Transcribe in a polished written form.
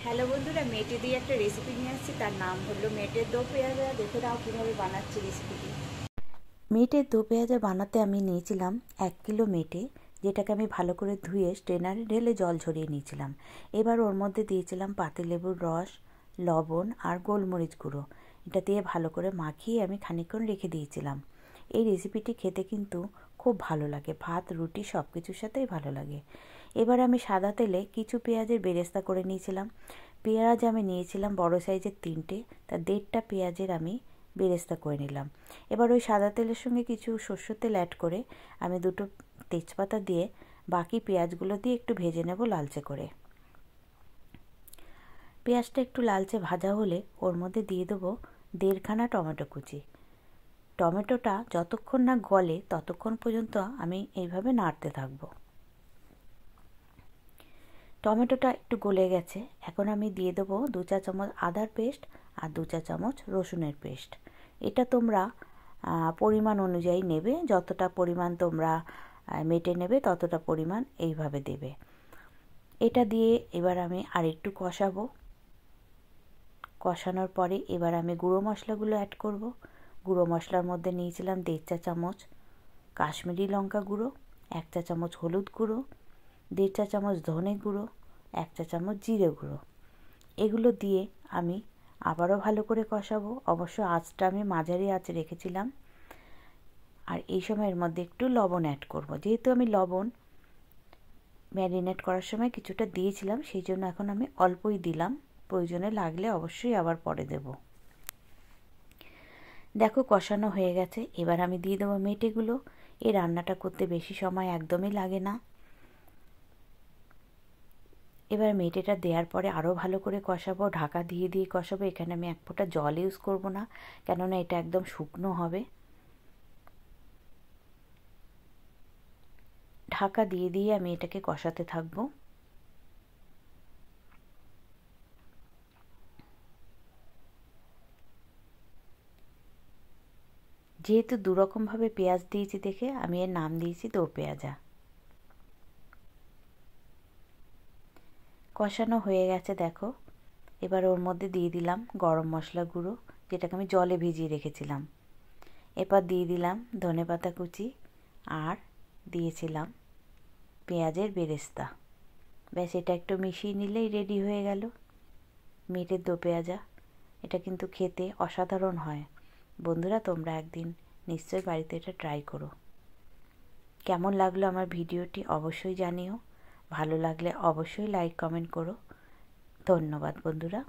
Hello বন্ধুরা, মেটে দিয়ে একটা রেসিপি নিয়ে আসছি। তার নাম হলো মেটের দো পেঁয়াজা। দেখে দাও কীভাবে বানাচ্ছি রেসিপিটি। মেটের দো পেঁয়াজা বানাতে আমি নিয়েছিলাম 1 কিলো মেটে, যেটাকে আমি ভালো করে ধুয়ে স্ট্রেনারে ঢেলে জল ঝরিয়ে নিয়েছিলাম। এবার ওর মধ্যে দিয়েছিলাম পাতিলেবুর রস, লবণ আর গোলমরিচ গুঁড়ো। এটা দিয়ে ভালো করে মাখিয়ে আমি খানিকক্ষণ রেখে দিয়েছিলাম। এই রেসিপিটি খেতে কিন্তু খুব ভালো লাগে, ভাত রুটি সব কিছুর সাথেই ভালো লাগে। এবার আমি সাদা তেলে কিছু পেঁয়াজের বেরেস্তা করে নিয়েছিলাম। পেঁয়াজ আমি নিয়েছিলাম বড় সাইজের 3টে, তা 1.5টা পেঁয়াজের আমি বেরেস্তা করে নিলাম। এবার ওই সাদা তেলের সঙ্গে কিছু সরষের তেল অ্যাড করে আমি 2টো তেজপাতা দিয়ে বাকি পেঁয়াজগুলো দিয়ে একটু ভেজে নেব লালচে করে। পেঁয়াজটা একটু লালচে ভাজা হলে ওর মধ্যে দিয়ে দেবো 1.5খানা টমেটো কুচি। টমেটোটা যতক্ষণ না গলে ততক্ষণ পর্যন্ত আমি এইভাবে নাড়তে থাকবো। টমেটোটা একটু গলে গেছে, এখন আমি দিয়ে দেবো 2 চা চামচ আদার পেস্ট আর 2 চা চামচ রসুনের পেস্ট। এটা তোমরা পরিমাণ অনুযায়ী নেবে, যতটা পরিমাণ তোমরা মেটে নেবে ততটা পরিমাণ এইভাবে দেবে। এটা দিয়ে এবার আমি আর একটু কষাবো। কষানোর পরে এবার আমি গুঁড়ো মশলাগুলো অ্যাড করব। গুঁড়ো মশলার মধ্যে নিয়েছিলাম 1.5 চা চামচ কাশ্মীরি লঙ্কা গুঁড়ো, 1 চা চামচ হলুদ গুঁড়ো, 1.5 চা চামচ ধনে গুঁড়ো, 1 চা চামচ জিরে গুঁড়ো। এগুলো দিয়ে আমি আবারও ভালো করে কষাবো। অবশ্য আঁচটা আমি মাঝারি আঁচে রেখেছিলাম। আর এই সময় এর মধ্যে একটু লবণ অ্যাড করব। যেহেতু আমি লবণ ম্যারিনেট করার সময় কিছুটা দিয়েছিলাম, সেই জন্য এখন আমি অল্পই দিলাম। প্রয়োজনে লাগলে অবশ্যই আবার পরে দেব। দেখো কষানো হয়ে গেছে, এবার আমি দিয়ে দেবো মেটেগুলো। এই রান্নাটা করতে বেশি সময় একদমই লাগে না। এবার মেটেটা দেওয়ার পরে আরও ভালো করে কষাবো, ঢাকা দিয়ে দিয়ে কষাবো। এখানে আমি 1 ফোঁটা জল ইউজ করব না, কেননা এটা একদম শুকনো হবে। ঢাকা দিয়ে দিয়ে আমি এটাকে কষাতে থাকবো। যেহেতু দুরকমভাবে পেঁয়াজ দিয়েছি দেখে আমি এর নাম দিয়েছি দো পেঁয়াজা। কষানো হয়ে গেছে দেখো। এবার ওর মধ্যে দিয়ে দিলাম গরম মশলা গুঁড়ো, যেটাকে আমি জলে ভিজিয়ে রেখেছিলাম। এবার দিয়ে দিলাম ধনেপাতা কুচি আর দিয়েছিলাম পেঁয়াজের বেরেস্তা। ব্যাস, এটা একটু মিশিয়ে নিলেই রেডি হয়ে গেল মেটের দো পেঁয়াজা। এটা কিন্তু খেতে অসাধারণ হয়। বন্ধুরা, তোমরা একদিন নিশ্চয়ই বাড়িতে এটা ট্রাই করো। কেমন লাগলো আমার ভিডিওটি অবশ্যই জানিও। ভালো লাগলে অবশ্যই লাইক কমেন্ট করো। ধন্যবাদ বন্ধুরা।